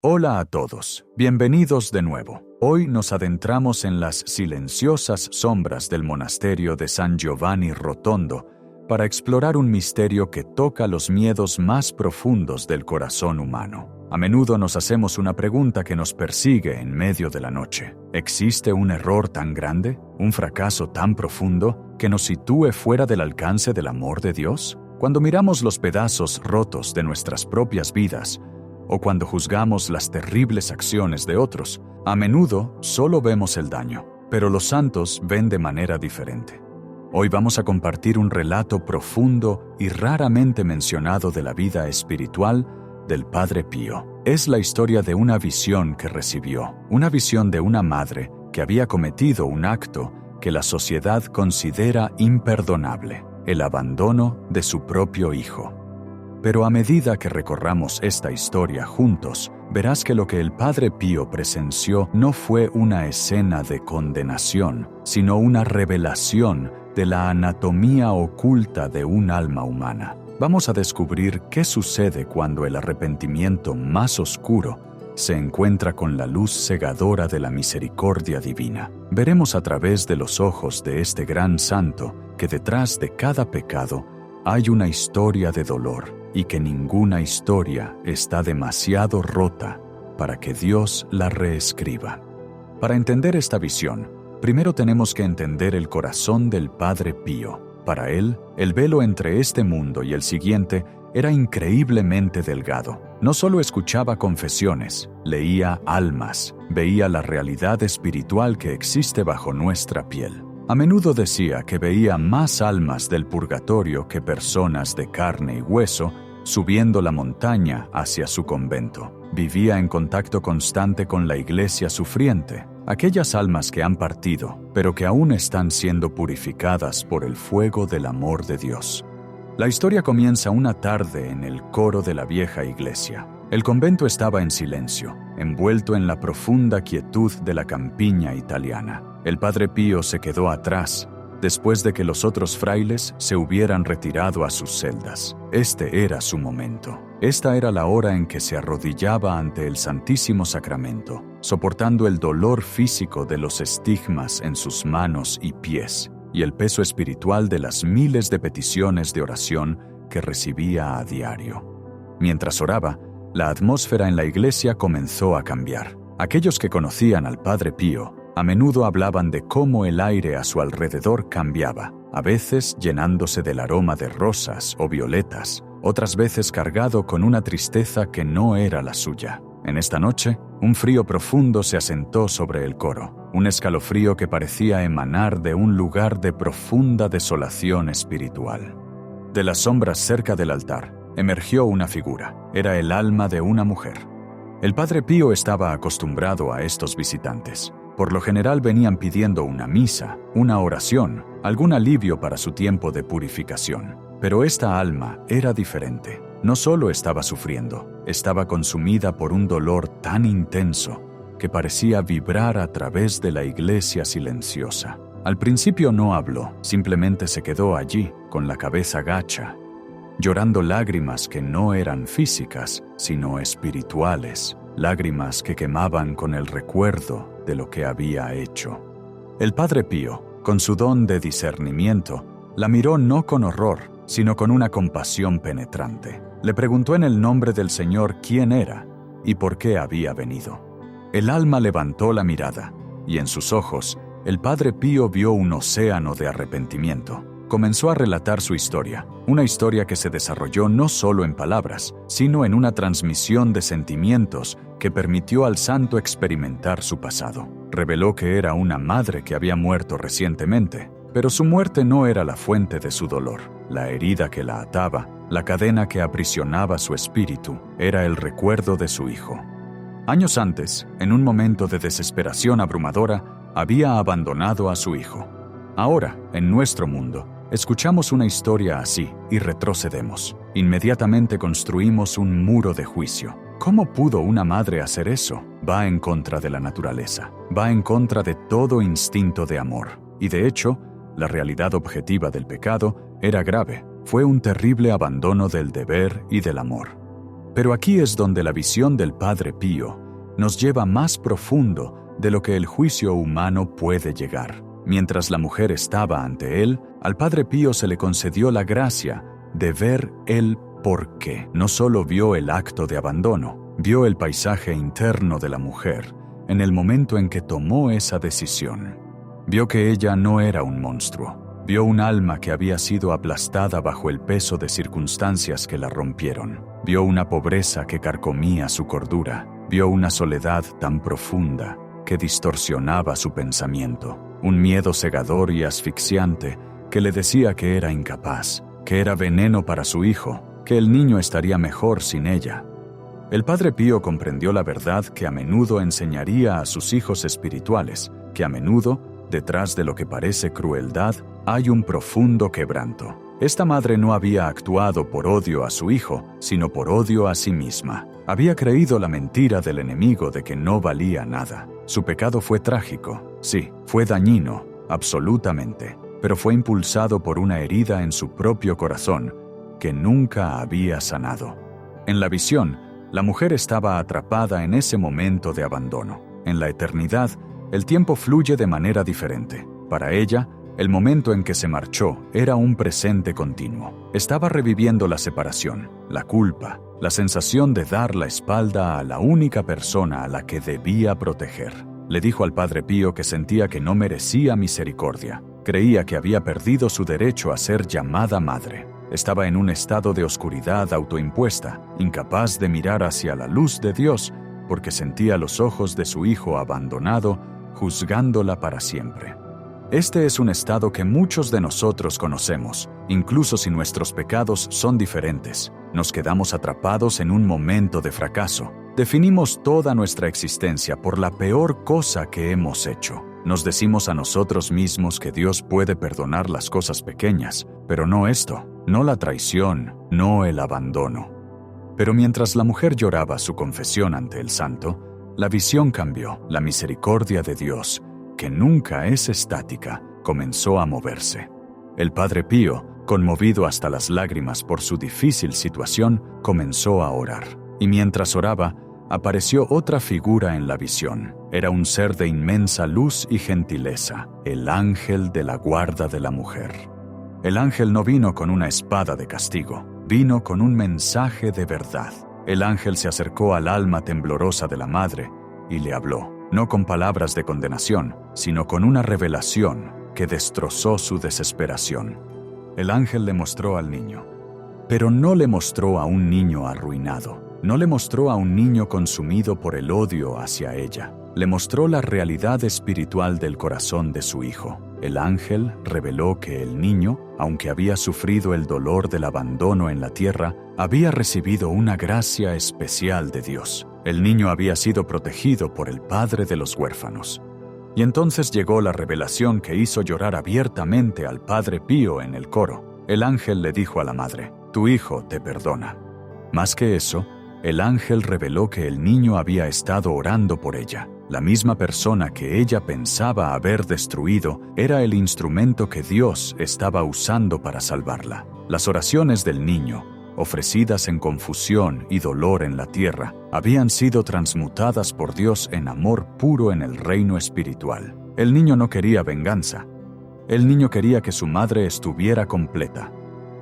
Hola a todos, bienvenidos de nuevo. Hoy nos adentramos en las silenciosas sombras del monasterio de San Giovanni Rotondo para explorar un misterio que toca los miedos más profundos del corazón humano. A menudo nos hacemos una pregunta que nos persigue en medio de la noche. ¿Existe un error tan grande, un fracaso tan profundo, que nos sitúe fuera del alcance del amor de Dios? Cuando miramos los pedazos rotos de nuestras propias vidas, o cuando juzgamos las terribles acciones de otros, a menudo solo vemos el daño, pero los santos ven de manera diferente. Hoy vamos a compartir un relato profundo y raramente mencionado de la vida espiritual del Padre Pío. Es la historia de una visión que recibió, una visión de una madre que había cometido un acto que la sociedad considera imperdonable, el abandono de su propio hijo. Pero a medida que recorramos esta historia juntos, verás que lo que el Padre Pío presenció no fue una escena de condenación, sino una revelación de la anatomía oculta de un alma humana. Vamos a descubrir qué sucede cuando el arrepentimiento más oscuro se encuentra con la luz cegadora de la misericordia divina. Veremos a través de los ojos de este gran santo que detrás de cada pecado hay una historia de dolor y que ninguna historia está demasiado rota para que Dios la reescriba. Para entender esta visión, primero tenemos que entender el corazón del Padre Pío. Para él, el velo entre este mundo y el siguiente era increíblemente delgado. No solo escuchaba confesiones, leía almas, veía la realidad espiritual que existe bajo nuestra piel. A menudo decía que veía más almas del purgatorio que personas de carne y hueso subiendo la montaña hacia su convento. Vivía en contacto constante con la iglesia sufriente, aquellas almas que han partido, pero que aún están siendo purificadas por el fuego del amor de Dios. La historia comienza una tarde en el coro de la vieja iglesia. El convento estaba en silencio, envuelto en la profunda quietud de la campiña italiana. El Padre Pío se quedó atrás, después de que los otros frailes se hubieran retirado a sus celdas. Este era su momento. Esta era la hora en que se arrodillaba ante el Santísimo Sacramento, soportando el dolor físico de los estigmas en sus manos y pies, y el peso espiritual de las miles de peticiones de oración que recibía a diario. Mientras oraba, la atmósfera en la iglesia comenzó a cambiar. Aquellos que conocían al Padre Pío a menudo hablaban de cómo el aire a su alrededor cambiaba, a veces llenándose del aroma de rosas o violetas, otras veces cargado con una tristeza que no era la suya. En esta noche, un frío profundo se asentó sobre el coro, un escalofrío que parecía emanar de un lugar de profunda desolación espiritual. De las sombras cerca del altar, emergió una figura. Era el alma de una mujer. El Padre Pío estaba acostumbrado a estos visitantes. Por lo general venían pidiendo una misa, una oración, algún alivio para su tiempo de purificación. Pero esta alma era diferente. No solo estaba sufriendo, estaba consumida por un dolor tan intenso que parecía vibrar a través de la iglesia silenciosa. Al principio no habló, simplemente se quedó allí, con la cabeza gacha, llorando lágrimas que no eran físicas, sino espirituales, lágrimas que quemaban con el recuerdo de lo que había hecho. El Padre Pío, con su don de discernimiento, la miró no con horror, sino con una compasión penetrante. Le preguntó en el nombre del Señor quién era y por qué había venido. El alma levantó la mirada, y en sus ojos, el Padre Pío vio un océano de arrepentimiento. Comenzó a relatar su historia, una historia que se desarrolló no solo en palabras, sino en una transmisión de sentimientos que permitió al santo experimentar su pasado. Reveló que era una madre que había muerto recientemente, pero su muerte no era la fuente de su dolor. La herida que la ataba, la cadena que aprisionaba su espíritu, era el recuerdo de su hijo. Años antes, en un momento de desesperación abrumadora, había abandonado a su hijo. Ahora, en nuestro mundo, escuchamos una historia así y retrocedemos. Inmediatamente construimos un muro de juicio. ¿Cómo pudo una madre hacer eso? Va en contra de la naturaleza, va en contra de todo instinto de amor. Y de hecho, la realidad objetiva del pecado era grave. Fue un terrible abandono del deber y del amor. Pero aquí es donde la visión del Padre Pío nos lleva más profundo de lo que el juicio humano puede llegar. Mientras la mujer estaba ante él, al Padre Pío se le concedió la gracia de ver el por qué. No solo vio el acto de abandono, vio el paisaje interno de la mujer en el momento en que tomó esa decisión. Vio que ella no era un monstruo. Vio un alma que había sido aplastada bajo el peso de circunstancias que la rompieron. Vio una pobreza que carcomía su cordura. Vio una soledad tan profunda que distorsionaba su pensamiento. Un miedo cegador y asfixiante que le decía que era incapaz, que era veneno para su hijo, que el niño estaría mejor sin ella. El Padre Pío comprendió la verdad que a menudo enseñaría a sus hijos espirituales, que a menudo, detrás de lo que parece crueldad, hay un profundo quebranto. Esta madre no había actuado por odio a su hijo, sino por odio a sí misma. Había creído la mentira del enemigo de que no valía nada. Su pecado fue trágico, sí, fue dañino, absolutamente, pero fue impulsado por una herida en su propio corazón que nunca había sanado. En la visión, la mujer estaba atrapada en ese momento de abandono. En la eternidad, el tiempo fluye de manera diferente. Para ella, el momento en que se marchó era un presente continuo. Estaba reviviendo la separación, la culpa, la sensación de dar la espalda a la única persona a la que debía proteger. Le dijo al Padre Pío que sentía que no merecía misericordia. Creía que había perdido su derecho a ser llamada madre. Estaba en un estado de oscuridad autoimpuesta, incapaz de mirar hacia la luz de Dios, porque sentía los ojos de su hijo abandonado, juzgándola para siempre. Este es un estado que muchos de nosotros conocemos, incluso si nuestros pecados son diferentes. Nos quedamos atrapados en un momento de fracaso. Definimos toda nuestra existencia por la peor cosa que hemos hecho. Nos decimos a nosotros mismos que Dios puede perdonar las cosas pequeñas, pero no esto, no la traición, no el abandono. Pero mientras la mujer lloraba su confesión ante el santo, la visión cambió. La misericordia de Dios, que nunca es estática, comenzó a moverse. El Padre Pío, conmovido hasta las lágrimas por su difícil situación, comenzó a orar. Y mientras oraba, apareció otra figura en la visión. Era un ser de inmensa luz y gentileza, el ángel de la guarda de la mujer. El ángel no vino con una espada de castigo, vino con un mensaje de verdad. El ángel se acercó al alma temblorosa de la madre y le habló, no con palabras de condenación, sino con una revelación que destrozó su desesperación. El ángel le mostró al niño, pero no le mostró a un niño arruinado. No le mostró a un niño consumido por el odio hacia ella. Le mostró la realidad espiritual del corazón de su hijo. El ángel reveló que el niño, aunque había sufrido el dolor del abandono en la tierra, había recibido una gracia especial de Dios. El niño había sido protegido por el Padre de los huérfanos. Y entonces llegó la revelación que hizo llorar abiertamente al Padre Pío en el coro. El ángel le dijo a la madre, «Tu hijo te perdona». Más que eso, el ángel reveló que el niño había estado orando por ella. La misma persona que ella pensaba haber destruido era el instrumento que Dios estaba usando para salvarla. Las oraciones del niño, ofrecidas en confusión y dolor en la tierra, habían sido transmutadas por Dios en amor puro en el reino espiritual. El niño no quería venganza. El niño quería que su madre estuviera completa.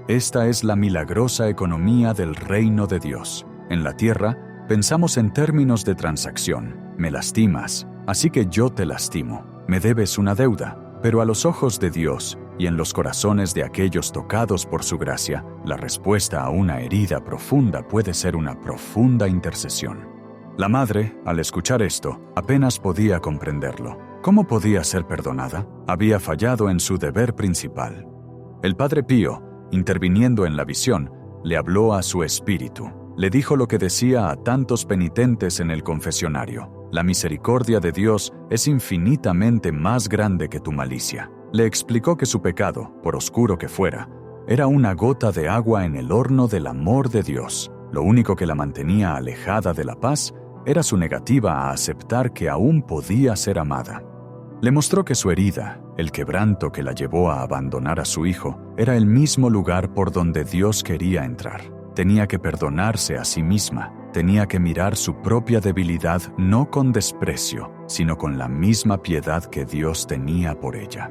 Esta es la milagrosa economía del reino de Dios. En la tierra, pensamos en términos de transacción. Me lastimas, así que yo te lastimo. Me debes una deuda. Pero a los ojos de Dios y en los corazones de aquellos tocados por su gracia, la respuesta a una herida profunda puede ser una profunda intercesión. La madre, al escuchar esto, apenas podía comprenderlo. ¿Cómo podía ser perdonada? Había fallado en su deber principal. El Padre Pío, interviniendo en la visión, le habló a su espíritu. Le dijo lo que decía a tantos penitentes en el confesionario. La misericordia de Dios es infinitamente más grande que tu malicia. Le explicó que su pecado, por oscuro que fuera, era una gota de agua en el horno del amor de Dios. Lo único que la mantenía alejada de la paz era su negativa a aceptar que aún podía ser amada. Le mostró que su herida, el quebranto que la llevó a abandonar a su hijo, era el mismo lugar por donde Dios quería entrar. tenía que perdonarse a sí misma, tenía que mirar su propia debilidad no con desprecio, sino con la misma piedad que Dios tenía por ella.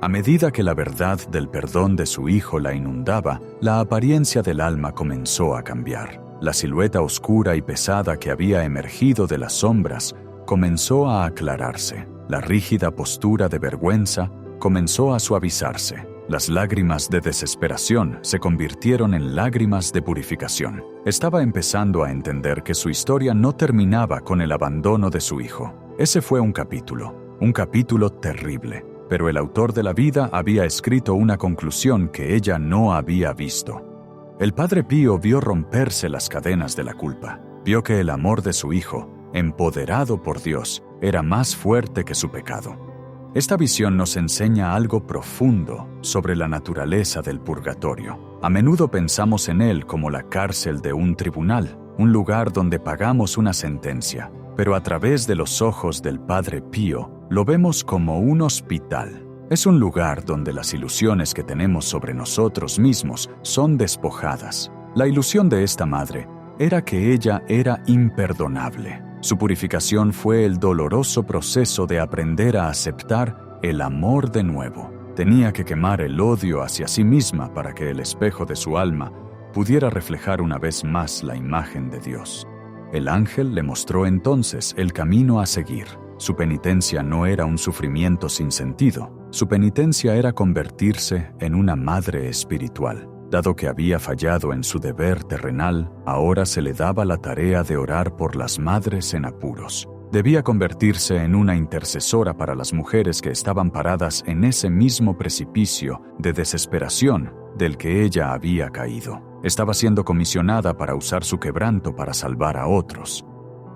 A medida que la verdad del perdón de su hijo la inundaba, la apariencia del alma comenzó a cambiar. La silueta oscura y pesada que había emergido de las sombras comenzó a aclararse. La rígida postura de vergüenza comenzó a suavizarse. Las lágrimas de desesperación se convirtieron en lágrimas de purificación. Estaba empezando a entender que su historia no terminaba con el abandono de su hijo. Ese fue un capítulo terrible, pero el autor de la vida había escrito una conclusión que ella no había visto. El Padre Pío vio romperse las cadenas de la culpa. Vio que el amor de su hijo, empoderado por Dios, era más fuerte que su pecado. Esta visión nos enseña algo profundo sobre la naturaleza del purgatorio. A menudo pensamos en él como la cárcel de un tribunal, un lugar donde pagamos una sentencia, pero a través de los ojos del Padre Pío lo vemos como un hospital. Es un lugar donde las ilusiones que tenemos sobre nosotros mismos son despojadas. La ilusión de esta madre era que ella era imperdonable. Su purificación fue el doloroso proceso de aprender a aceptar el amor de nuevo. Tenía que quemar el odio hacia sí misma para que el espejo de su alma pudiera reflejar una vez más la imagen de Dios. El ángel le mostró entonces el camino a seguir. Su penitencia no era un sufrimiento sin sentido. Su penitencia era convertirse en una madre espiritual. Dado que había fallado en su deber terrenal, ahora se le daba la tarea de orar por las madres en apuros. Debía convertirse en una intercesora para las mujeres que estaban paradas en ese mismo precipicio de desesperación del que ella había caído. Estaba siendo comisionada para usar su quebranto para salvar a otros.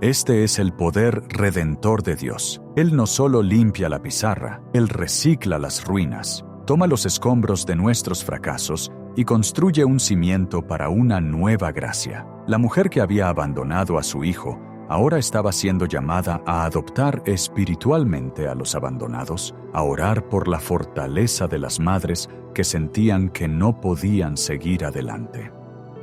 Este es el poder redentor de Dios. Él no solo limpia la pizarra, Él recicla las ruinas, toma los escombros de nuestros fracasos y construye un cimiento para una nueva gracia. La mujer que había abandonado a su hijo ahora estaba siendo llamada a adoptar espiritualmente a los abandonados, a orar por la fortaleza de las madres que sentían que no podían seguir adelante.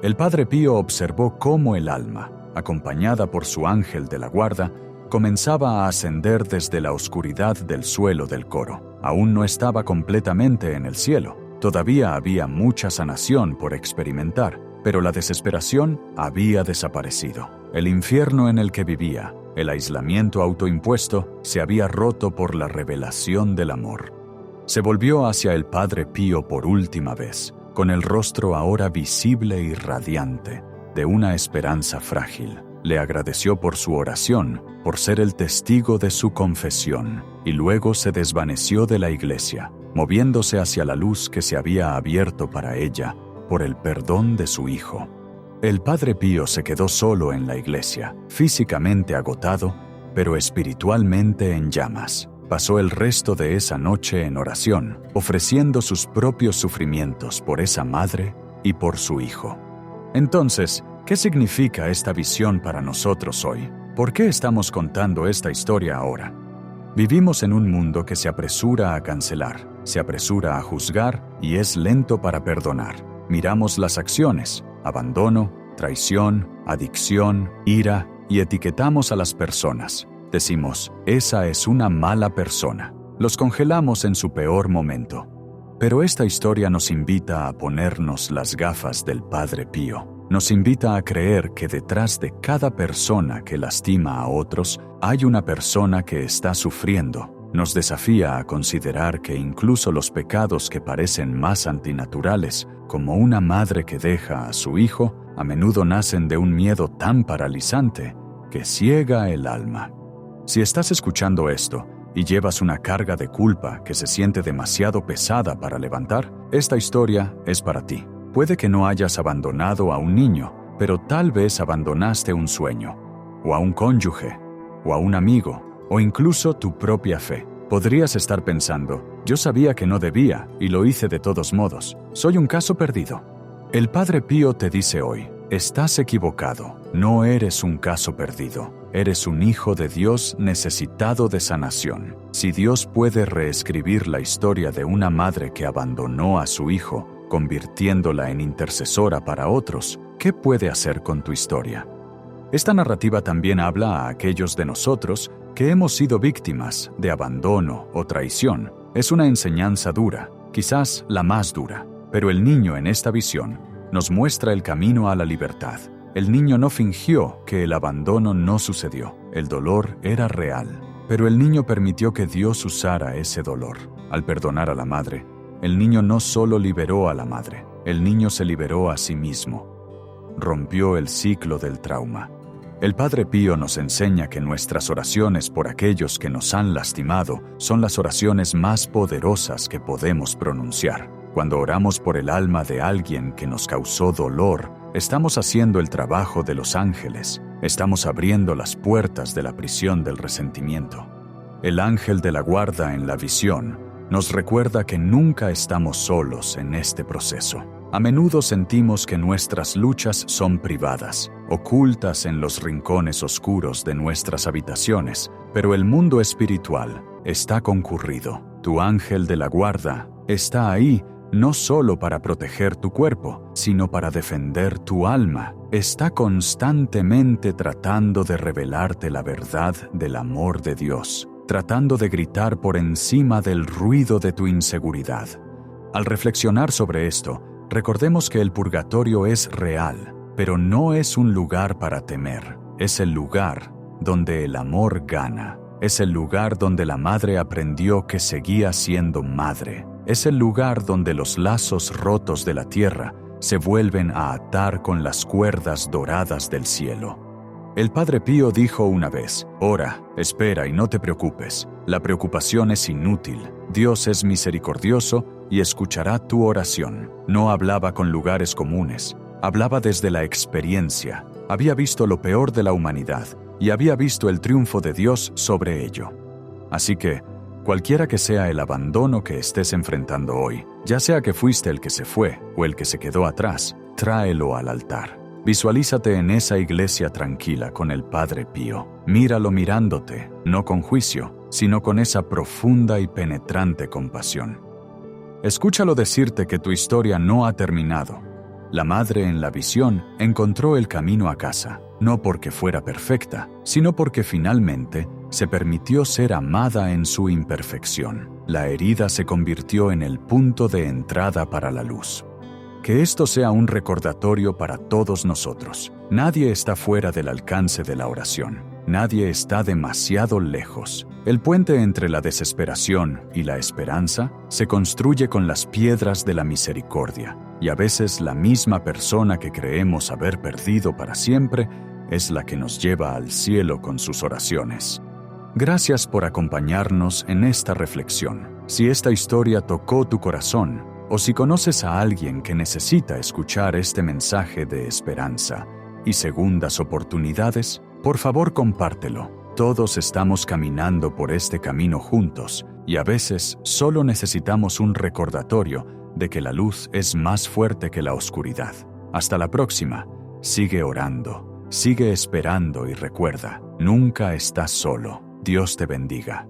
El Padre Pío observó cómo el alma, acompañada por su ángel de la guarda, comenzaba a ascender desde la oscuridad del suelo del coro. Aún no estaba completamente en el cielo. Todavía había mucha sanación por experimentar, pero la desesperación había desaparecido. El infierno en el que vivía, el aislamiento autoimpuesto, se había roto por la revelación del amor. Se volvió hacia el Padre Pío por última vez, con el rostro ahora visible y radiante, de una esperanza frágil. Le agradeció por su oración, por ser el testigo de su confesión, y luego se desvaneció de la iglesia, moviéndose hacia la luz que se había abierto para ella por el perdón de su hijo. El Padre Pío se quedó solo en la iglesia, físicamente agotado, pero espiritualmente en llamas. Pasó el resto de esa noche en oración, ofreciendo sus propios sufrimientos por esa madre y por su hijo. Entonces, ¿qué significa esta visión para nosotros hoy? ¿Por qué estamos contando esta historia ahora? Vivimos en un mundo que se apresura a cancelar, se apresura a juzgar y es lento para perdonar. Miramos las acciones, abandono, traición, adicción, ira, y etiquetamos a las personas. Decimos, esa es una mala persona. Los congelamos en su peor momento. Pero esta historia nos invita a ponernos las gafas del Padre Pío. Nos invita a creer que detrás de cada persona que lastima a otros hay una persona que está sufriendo. Nos desafía a considerar que incluso los pecados que parecen más antinaturales, como una madre que deja a su hijo, a menudo nacen de un miedo tan paralizante que ciega el alma. Si estás escuchando esto y llevas una carga de culpa que se siente demasiado pesada para levantar, esta historia es para ti. Puede que no hayas abandonado a un niño, pero tal vez abandonaste un sueño, o a un cónyuge, o a un amigo, o incluso tu propia fe. Podrías estar pensando, yo sabía que no debía y lo hice de todos modos. Soy un caso perdido. El Padre Pío te dice hoy, estás equivocado. No eres un caso perdido. Eres un hijo de Dios necesitado de sanación. Si Dios puede reescribir la historia de una madre que abandonó a su hijo, convirtiéndola en intercesora para otros, ¿qué puede hacer con tu historia? Esta narrativa también habla a aquellos de nosotros que hemos sido víctimas de abandono o traición. Es una enseñanza dura, quizás la más dura, pero el niño en esta visión nos muestra el camino a la libertad. El niño no fingió que el abandono no sucedió. El dolor era real, pero el niño permitió que Dios usara ese dolor. Al perdonar a la madre, el niño no solo liberó a la madre, el niño se liberó a sí mismo. Rompió el ciclo del trauma. El Padre Pío nos enseña que nuestras oraciones por aquellos que nos han lastimado son las oraciones más poderosas que podemos pronunciar. Cuando oramos por el alma de alguien que nos causó dolor, estamos haciendo el trabajo de los ángeles, estamos abriendo las puertas de la prisión del resentimiento. El ángel de la guarda en la visión nos recuerda que nunca estamos solos en este proceso. A menudo sentimos que nuestras luchas son privadas, ocultas en los rincones oscuros de nuestras habitaciones, pero el mundo espiritual está concurrido. Tu ángel de la guarda está ahí no solo para proteger tu cuerpo, sino para defender tu alma. Está constantemente tratando de revelarte la verdad del amor de Dios, tratando de gritar por encima del ruido de tu inseguridad. Al reflexionar sobre esto, recordemos que el purgatorio es real, pero no es un lugar para temer. Es el lugar donde el amor gana. Es el lugar donde la madre aprendió que seguía siendo madre. Es el lugar donde los lazos rotos de la tierra se vuelven a atar con las cuerdas doradas del cielo. El Padre Pío dijo una vez: ora, espera y no te preocupes. La preocupación es inútil. Dios es misericordioso y escuchará tu oración. No hablaba con lugares comunes, hablaba desde la experiencia. Había visto lo peor de la humanidad y había visto el triunfo de Dios sobre ello. Así que, cualquiera que sea el abandono que estés enfrentando hoy, ya sea que fuiste el que se fue o el que se quedó atrás, tráelo al altar. Visualízate en esa iglesia tranquila con el Padre Pío. Míralo mirándote, no con juicio, sino con esa profunda y penetrante compasión. Escúchalo decirte que tu historia no ha terminado. La madre en la visión encontró el camino a casa, no porque fuera perfecta, sino porque finalmente se permitió ser amada en su imperfección. La herida se convirtió en el punto de entrada para la luz. Que esto sea un recordatorio para todos nosotros. Nadie está fuera del alcance de la oración. Nadie está demasiado lejos. El puente entre la desesperación y la esperanza se construye con las piedras de la misericordia, y a veces la misma persona que creemos haber perdido para siempre es la que nos lleva al cielo con sus oraciones. Gracias por acompañarnos en esta reflexión. Si esta historia tocó tu corazón, o si conoces a alguien que necesita escuchar este mensaje de esperanza y segundas oportunidades, por favor compártelo. Todos estamos caminando por este camino juntos y a veces solo necesitamos un recordatorio de que la luz es más fuerte que la oscuridad. Hasta la próxima. Sigue orando, sigue esperando y recuerda, nunca estás solo. Dios te bendiga.